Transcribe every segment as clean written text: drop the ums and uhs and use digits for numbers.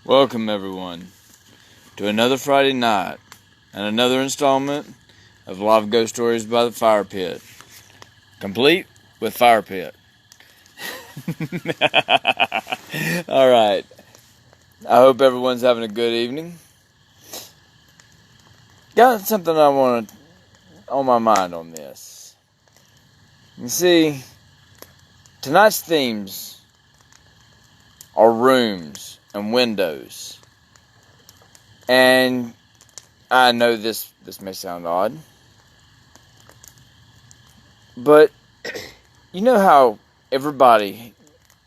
Welcome, everyone, to another Friday night and another installment of Live Ghost Stories by the Fire Pit, complete with Fire Pit. Alright, I hope everyone's having a good evening. Got something I want on my mind on this. You see, tonight's themes are rooms and windows. And I know this may sound odd, but you know how everybody,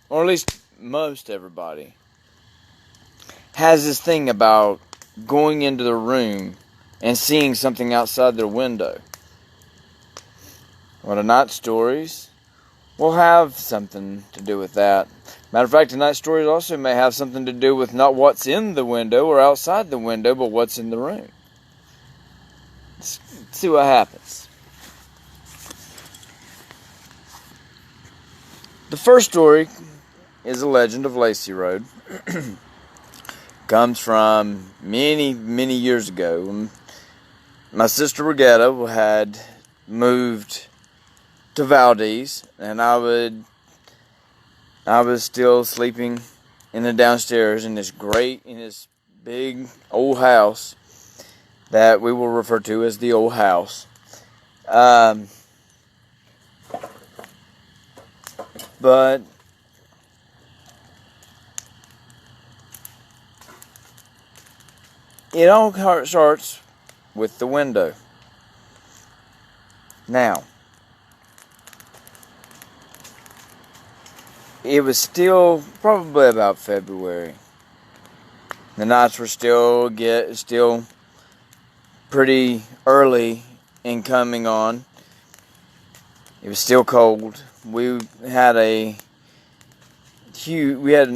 or at least most everybody, has this thing about going into the room and seeing something outside their window. Well, tonight's stories will have something to do with that. Matter of fact, tonight's stories also may have something to do with not what's in the window or outside the window, but what's in the room. Let's see what happens. The first story is a legend of Lacey Road. Comes from many, many years ago. My sister Regetta had moved to Valdez, and I was still sleeping in the downstairs in this big old house that we will refer to as the old house. But it all starts with the window. Now, it was still probably about February. The nights were still pretty early in coming on. It was still cold. We had an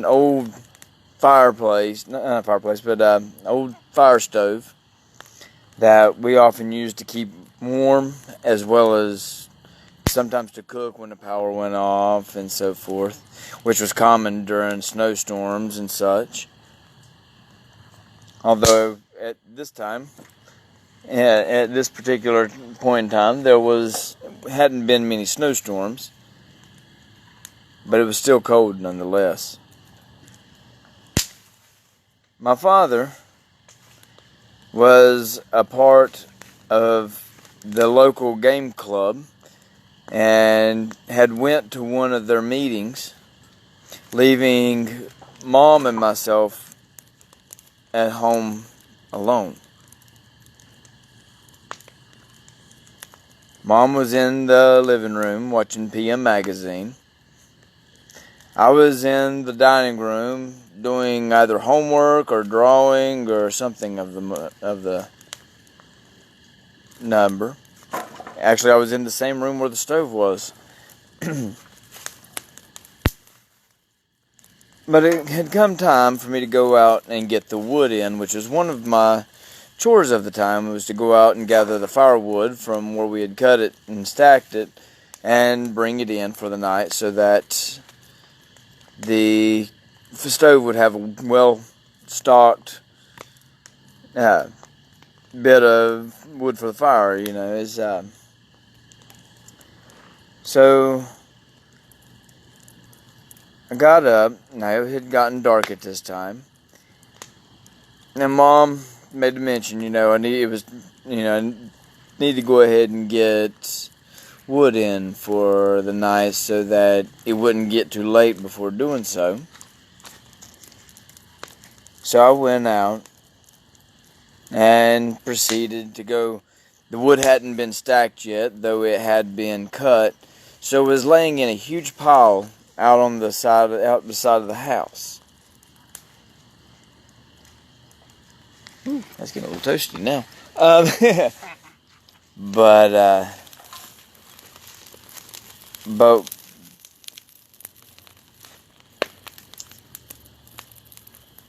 old fireplace, not a fireplace, but old fire stove that we often used to keep warm, as well as sometimes to cook when the power went off and so forth, which was common during snowstorms and such. Although at this particular point in time, hadn't been many snowstorms, but it was still cold nonetheless. My father was a part of the local game club and had went to one of their meetings, leaving Mom and myself at home alone. Mom was in the living room watching PM Magazine. I was in the dining room doing either homework or drawing or something of the number. Actually, I was in the same room where the stove was. But it had come time for me to go out and get the wood in, which was one of my chores of the time. It was to go out and gather the firewood from where we had cut it and stacked it and bring it in for the night so that the stove would have a well-stocked bit of wood for the fire, So I got up. Now it had gotten dark at this time, and Mom made a mention. I need to go ahead and get wood in for the night so that it wouldn't get too late before doing so. So I went out and proceeded to go. The wood hadn't been stacked yet, though it had been cut, so it was laying in a huge pile out beside of the house. That's getting a little toasty now. But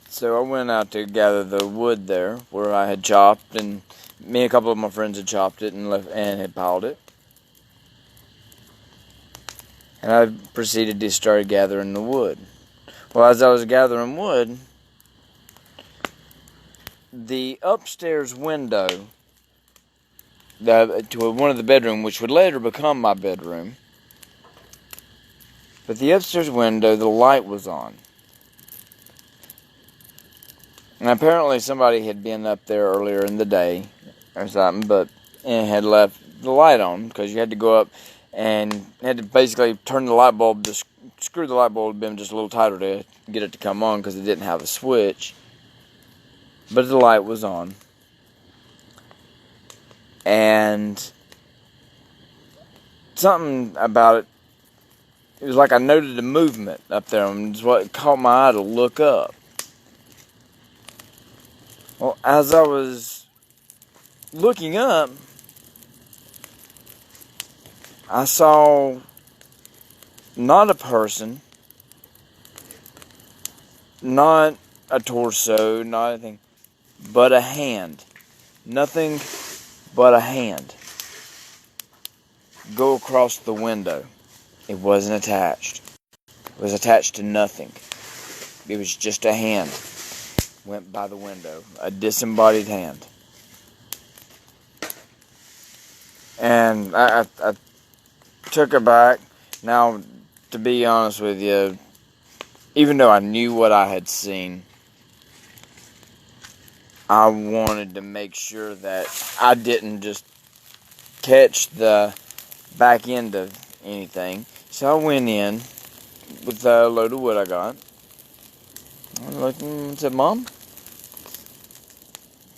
so I went out to gather the wood there where I had chopped, and me and a couple of my friends had chopped it and had piled it. And I proceeded to start gathering the wood. Well, as I was gathering wood, the upstairs window to one of the bedroom, which would later become my bedroom. But the upstairs window, the light was on. And apparently somebody had been up there earlier in the day or something, but had left the light on, because you had to go up and had to basically turn the light bulb, just screw the light bulb in just a little tighter to get it to come on, because it didn't have a switch. But the light was on. And something about it, it was like I noted a movement up there, and it's what caught my eye to look up. Well, as I was looking up, I saw not a person, not a torso, not anything, but a hand. Nothing but a hand go across the window. It wasn't attached. It was attached to nothing. It was just a hand went by the window. A disembodied hand. And I took it back. Now, to be honest with you, even though I knew what I had seen, I wanted to make sure that I didn't just catch the back end of anything. So I went in with a load of wood I got. I looked and said, "Mom?"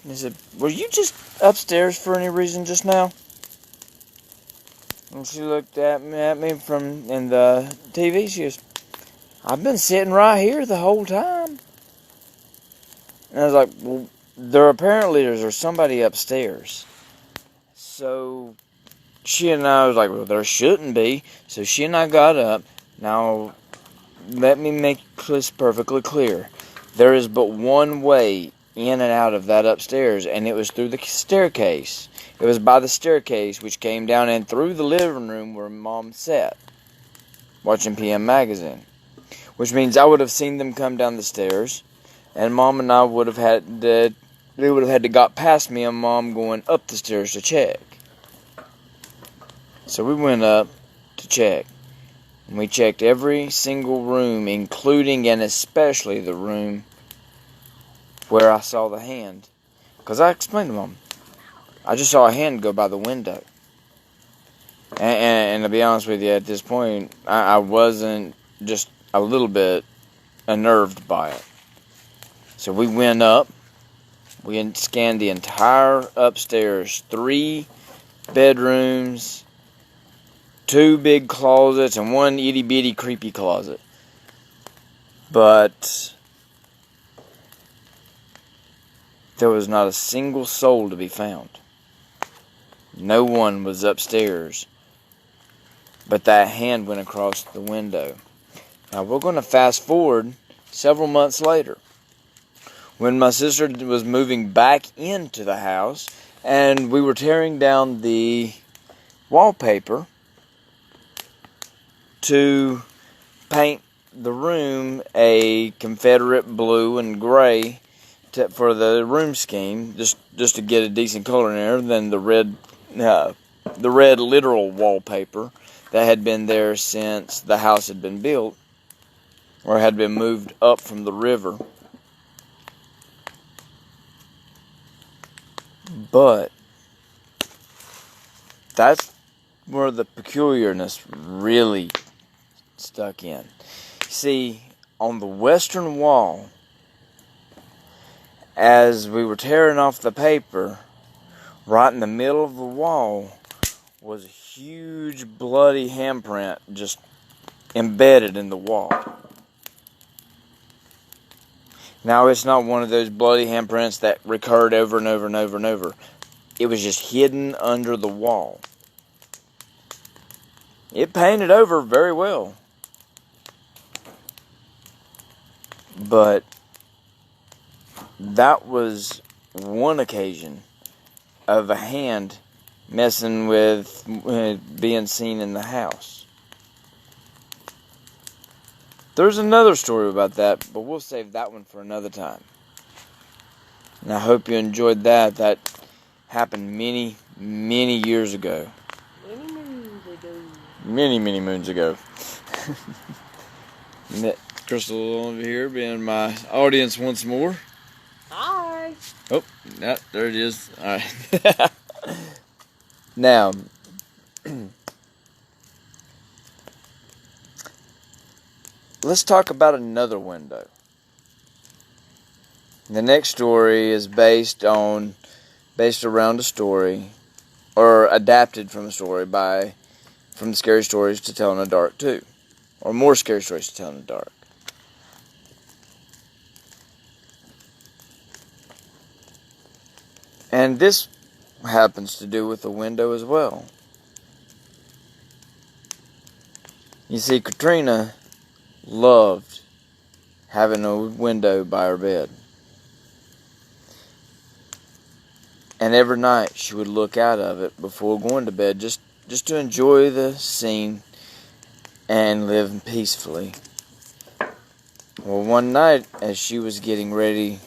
And he said, "Were you just upstairs for any reason just now?" And she looked at me from in the TV. She goes, "I've been sitting right here the whole time." And I was like, "Well, there's somebody upstairs." So she and I was like, "Well, there shouldn't be." So she and I got up. Now, let me make this perfectly clear. There is but one way in and out of that upstairs, and it was through the staircase. It was by the staircase, which came down and through the living room where Mom sat, watching PM Magazine. Which means I would have seen them come down the stairs, and Mom and I would have had to, they would have had to got past me and Mom going up the stairs to check. So we went up to check. And we checked every single room, including and especially the room where I saw the hand. Because I explained to Mom, I just saw a hand go by the window. And to be honest with you, at this point, I wasn't just a little bit unnerved by it. So we went up. We scanned the entire upstairs. 3 bedrooms, 2 big closets, and 1 itty-bitty creepy closet. But there was not a single soul to be found. No one was upstairs. But that hand went across the window. Now we're going to fast forward several months later, when my sister was moving back into the house, and we were tearing down the wallpaper to paint the room a Confederate blue and gray for the room scheme, just to get a decent color in there, than the red literal wallpaper that had been there since the house had been built, or had been moved up from the river. But that's where the peculiarness really stuck in. See, on the western wall, as we were tearing off the paper, right in the middle of the wall was a huge bloody handprint just embedded in the wall. Now, it's not one of those bloody handprints that recurred over and over and over and over. It was just hidden under the wall. It painted over very well. But that was one occasion of a hand messing with being seen in the house. There's another story about that, but we'll save that one for another time. And I hope you enjoyed that. That happened many, many years ago. Many moons ago. Many, many moons ago. Met Crystal over here being my audience once more. Hi. Oh, yeah, there it is. Alright. Now, let's talk about another window. The next story is based around a story, or adapted from a story from the Scary Stories to Tell in the Dark 2, or more Scary Stories to Tell in the Dark. And this happens to do with a window as well. You see, Katrina loved having a window by her bed. And every night she would look out of it before going to bed just to enjoy the scene and live peacefully. Well, one night as she was getting ready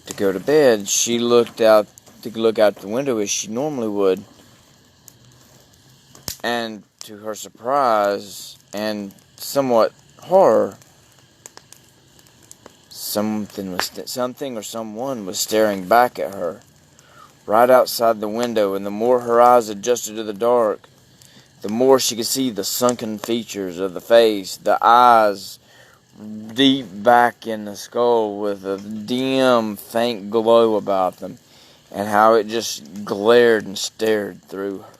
to go to bed, she looked out the window as she normally would. And to her surprise and somewhat horror, something or someone was staring back at her right outside the window, and the more her eyes adjusted to the dark, the more she could see the sunken features of the face, the eyes deep back in the skull with a dim, faint glow about them, and how it just glared and stared through her.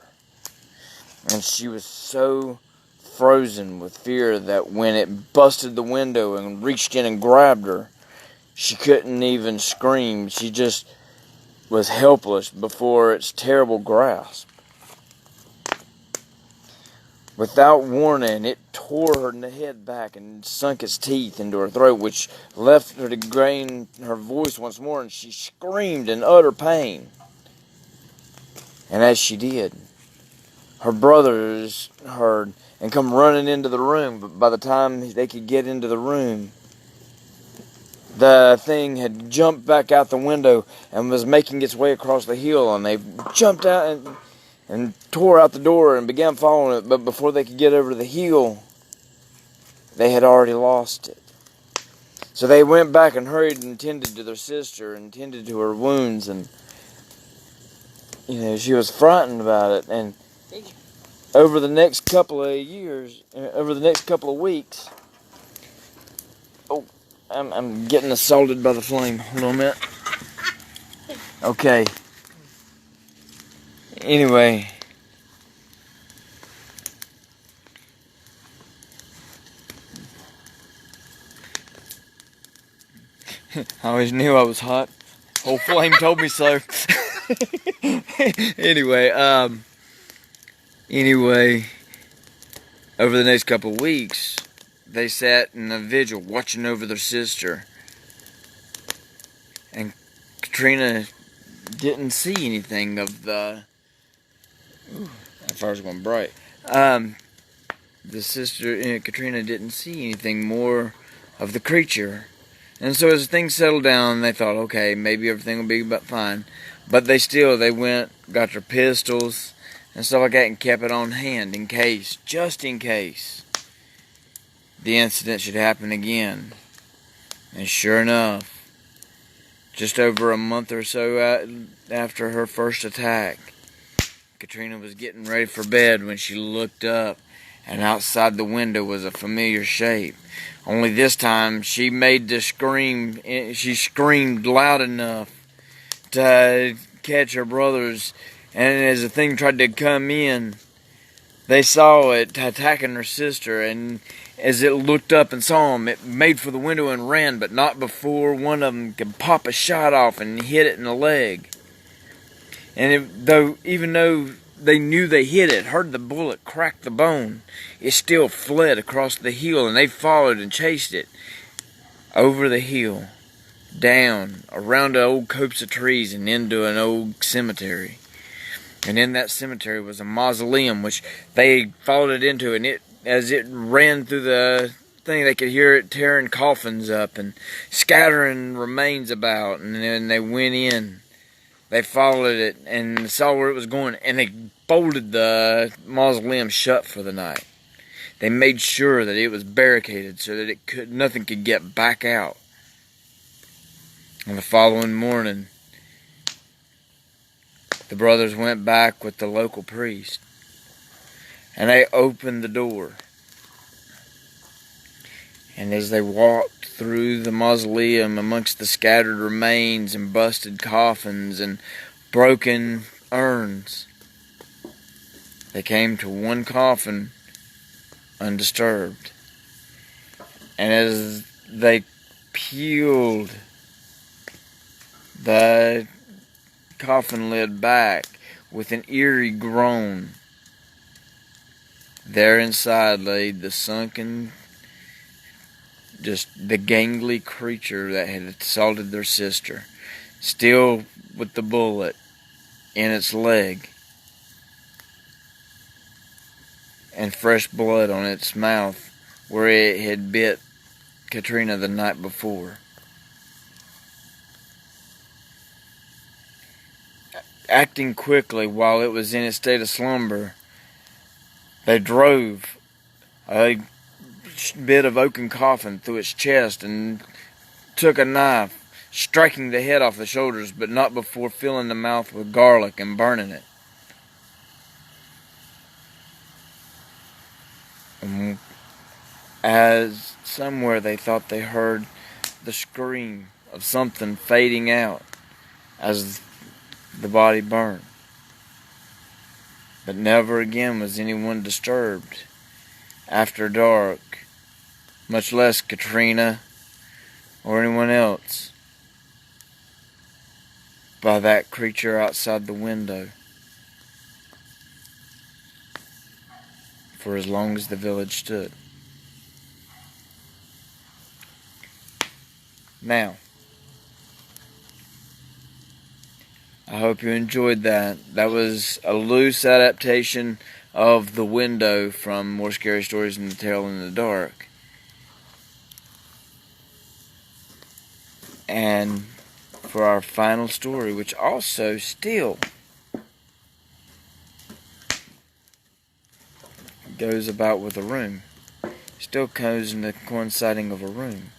And she was so frozen with fear that when it busted the window and reached in and grabbed her, she couldn't even scream. She just was helpless before its terrible grasp. Without warning, it tore her head back and sunk its teeth into her throat, which left her to gain her voice once more, and she screamed in utter pain. And as she did, her brothers heard and come running into the room, but by the time they could get into the room, the thing had jumped back out the window and was making its way across the hill, and they jumped out and tore out the door and began following it, but before they could get over the hill, they had already lost it. So they went back and hurried and tended to their sister and tended to her wounds, and she was frightened about it. And over the next couple of weeks, I'm getting assaulted by the flame. Hold on a minute. Okay. Anyway. I always knew I was hot. Whole flame told me so. Anyway, over the next couple of weeks, they sat in a vigil watching over their sister. And Katrina didn't see anything of the... Ooh, that fire's going bright. The sister, Katrina, didn't see anything more of the creature. And so as things settled down, they thought, okay, maybe everything will be about fine. But they went, got their pistols and stuff like that, and kept it on hand just in case, the incident should happen again. And sure enough, just over a month or so after her first attack, Katrina was getting ready for bed when she looked up, and outside the window was a familiar shape. Only this time, she made the scream. She screamed loud enough to catch her brothers, and as the thing tried to come in, they saw it attacking her sister, and as it looked up and saw them, it made for the window and ran, but not before one of them could pop a shot off and hit it in the leg. And even though they knew they hit it, heard the bullet crack the bone, it still fled across the hill, and they followed and chased it over the hill, down, around an old copse of trees, and into an old cemetery. And in that cemetery was a mausoleum, which they followed it into, and as it ran through the thing. They could hear it tearing coffins up and scattering remains about. And then they went in. They followed it and saw where it was going. And they bolted the mausoleum shut for the night. They made sure that it was barricaded so that nothing could get back out. On the following morning, the brothers went back with the local priest. And they opened the door. And as they walked through the mausoleum amongst the scattered remains and busted coffins and broken urns, they came to one coffin undisturbed. And as they peeled the coffin lid back with an eerie groan, there inside lay the sunken, just the gangly creature that had assaulted their sister, still with the bullet in its leg and fresh blood on its mouth where it had bit Katrina the night before. Acting quickly while it was in its state of slumber, they drove a bit of oaken coffin through its chest and took a knife, striking the head off the shoulders, but not before filling the mouth with garlic and burning it. As somewhere they thought they heard the scream of something fading out as the body burned. But never again was anyone disturbed after dark, much less Katrina or anyone else, by that creature outside the window for as long as the village stood. Now, I hope you enjoyed that. That was a loose adaptation of The Window from More Scary Stories than the Tale in the Dark. And for our final story, which also still goes about with a room. Still goes in the coinciding of a room.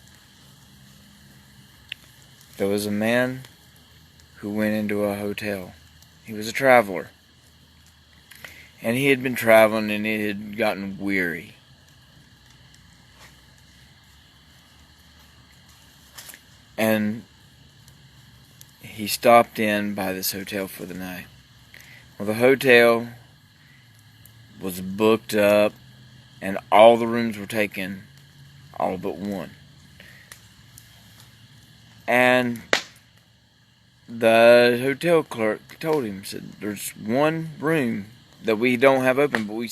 There was a man who went into a hotel. He was a traveler. And he had been traveling and it had gotten weary. And he stopped in by this hotel for the night. Well, the hotel was booked up and all the rooms were taken, all but one. And the hotel clerk told him, said, there's one room that we don't have open, but we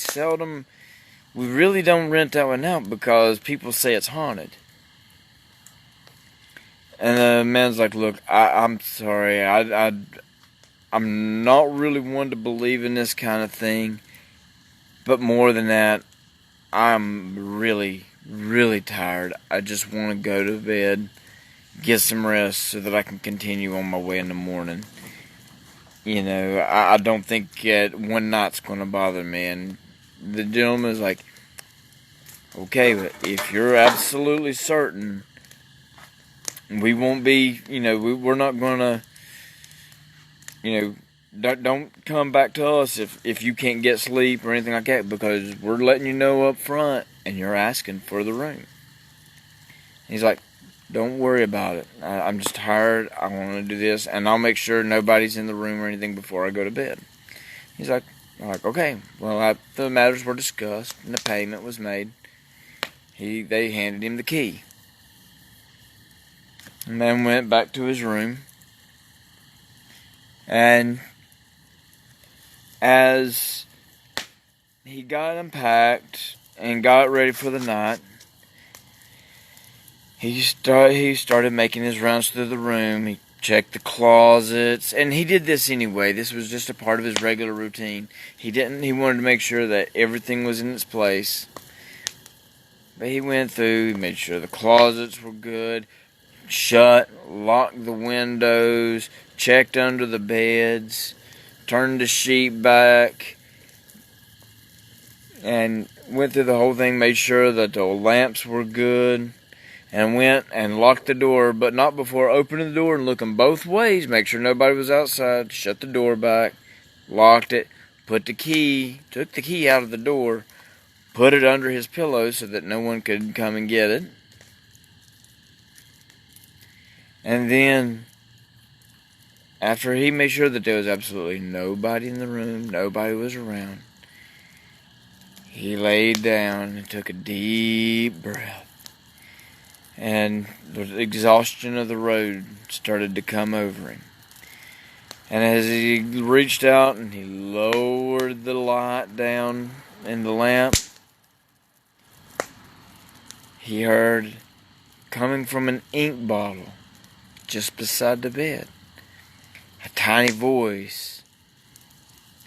really don't rent that one out because people say it's haunted. And the man's like, look, I'm sorry, I'm not really one to believe in this kind of thing, but more than that, I'm really, really tired. I just want to go to bed, get some rest so that I can continue on my way in the morning. You know, I don't think one night's going to bother me. And the gentleman's like, okay, but if you're absolutely certain, we won't be, we're not going to, don't come back to us if you can't get sleep or anything like that, because we're letting you know up front and you're asking for the room. He's like, don't worry about it. I'm just tired. I want to do this, and I'll make sure nobody's in the room or anything before I go to bed. He's like, okay. Well, the matters were discussed, and the payment was made. They handed him the key. And then went back to his room. And as he got unpacked and got ready for the night, he started making his rounds through the room. He checked the closets, and he did this anyway. This was just a part of his regular routine. He wanted to make sure that everything was in its place. But he went through, made sure the closets were good, shut, locked the windows, checked under the beds, turned the sheet back, and went through the whole thing, made sure that the lamps were good, and went and locked the door, but not before opening the door and looking both ways, make sure nobody was outside, shut the door back, locked it, took the key out of the door, put it under his pillow so that no one could come and get it. And then, after he made sure that there was absolutely nobody in the room, nobody was around, he laid down and took a deep breath. And the exhaustion of the road started to come over him. And as he reached out and he lowered the light down in the lamp, he heard, coming from an ink bottle just beside the bed, a tiny voice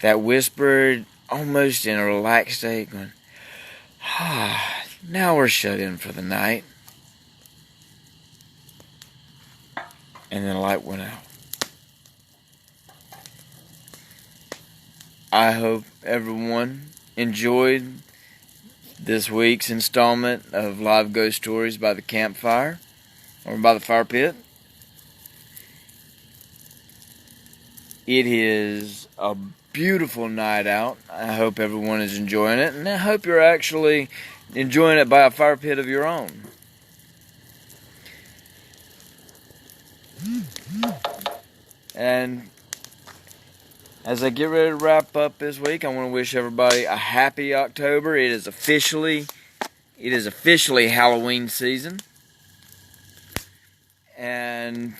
that whispered almost in a relaxed state, going, now we're shut in for the night. And then the light went out. I hope everyone enjoyed this week's installment of Live Ghost Stories by the Campfire, or by the Fire Pit. It is a beautiful night out. I hope everyone is enjoying it, and I hope you're actually enjoying it by a fire pit of your own. And as I get ready to wrap up this week, I want to wish everybody a happy October. It is officially Halloween season. And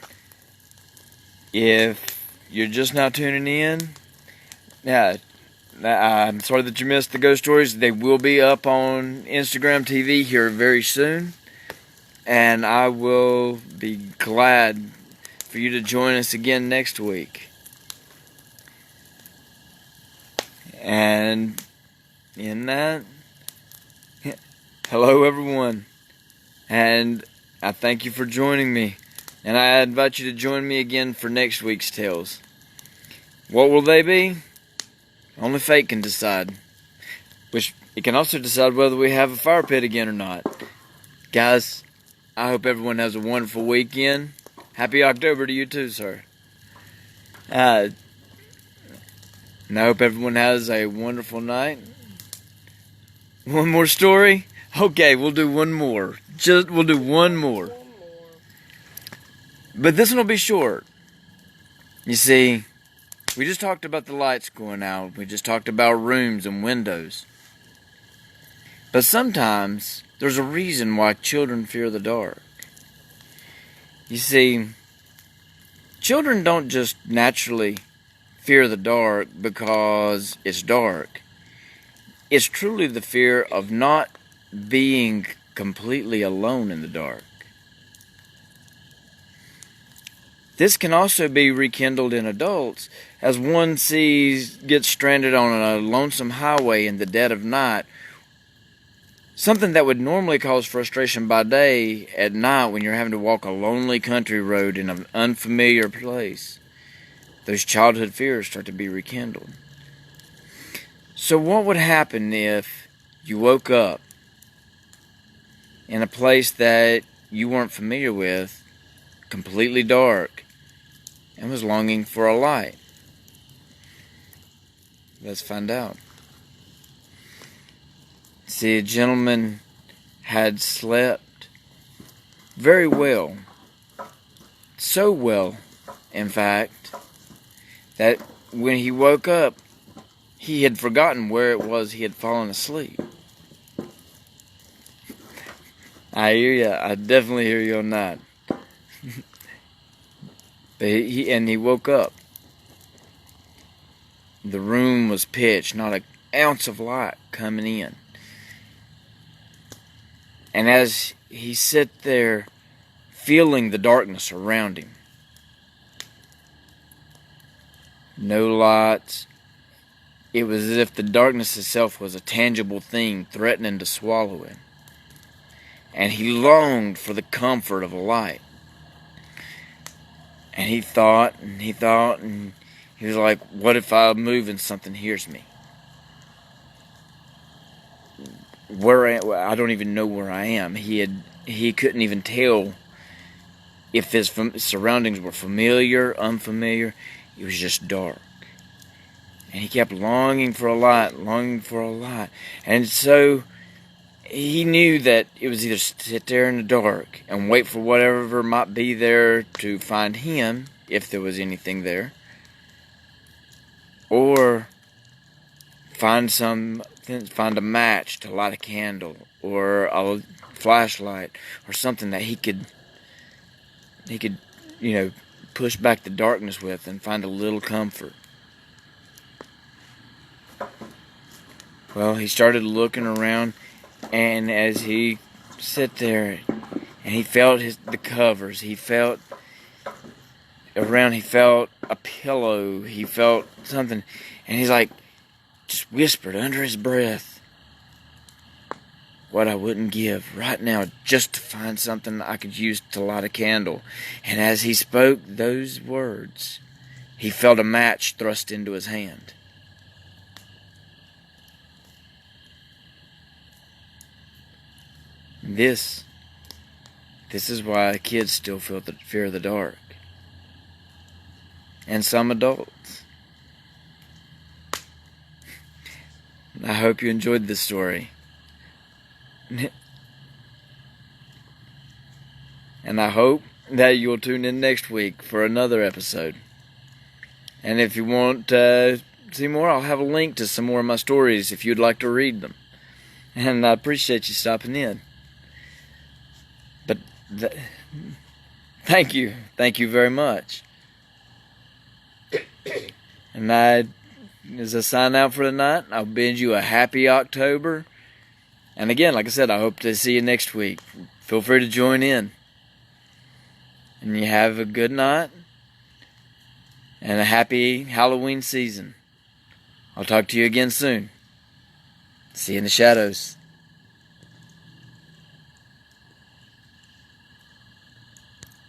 if you're just now tuning in, I'm sorry that you missed the ghost stories. They will be up on Instagram TV here very soon. And I will be glad for you to join us again next week. And in that, hello everyone. And I thank you for joining me. And I invite you to join me again for next week's tales. What will they be? Only fate can decide. Which it can also decide whether we have a fire pit again or not. Guys, I hope everyone has a wonderful weekend. Happy October to you too, sir. And I hope everyone has a wonderful night. One more story? Okay, we'll do one more. We'll do one more. But this one will be short. You see, we just talked about the lights going out. We just talked about rooms and windows. But sometimes there's a reason why children fear the dark. You see, children don't just naturally fear the dark because it's dark. It's truly the fear of not being completely alone in the dark. This can also be rekindled in adults as one gets stranded on a lonesome highway in the dead of night. Something that would normally cause frustration by day, at night when you're having to walk a lonely country road in an unfamiliar place. Those childhood fears start to be rekindled. So what would happen if you woke up in a place that you weren't familiar with, completely dark, and was longing for a light? Let's find out. See, a gentleman had slept very well. So well, in fact, that when he woke up, he had forgotten where it was he had fallen asleep. I hear you. I definitely hear you on that. But he woke up. The room was pitch, not an ounce of light coming in. And as he sat there, feeling the darkness around him, no lights. It was as if the darkness itself was a tangible thing threatening to swallow him. and he longed for the comfort of a light. And he thought, and he thought, and he was like, what if I move and something hears me? I don't even know where I am. He couldn't even tell if his surroundings were familiar, unfamiliar. It was just dark. And he kept longing for a light, longing for a light. And so he knew that it was either sit there in the dark and wait for whatever might be there to find him, if there was anything there, or find a match to light a candle, or a flashlight, or something that he could, push back the darkness with and find a little comfort. Well, he started looking around, and as he sat there and he felt the covers, he felt around, he felt a pillow, he felt something, and he's like, just whispered under his breath, what I wouldn't give right now just to find something I could use to light a candle. And as he spoke those words, he felt a match thrust into his hand. This is why kids still feel the fear of the dark. And some adults. I hope you enjoyed this story. And I hope that you'll tune in next week for another episode. And if you want to see more, I'll have a link to some more of my stories if you'd like to read them. And I appreciate you stopping in. But thank you. Thank you very much. And as I sign out for the night, I'll bid you a happy October. And again, like I said, I hope to see you next week. Feel free to join in. And you have a good night and a happy Halloween season. I'll talk to you again soon. See you in the shadows.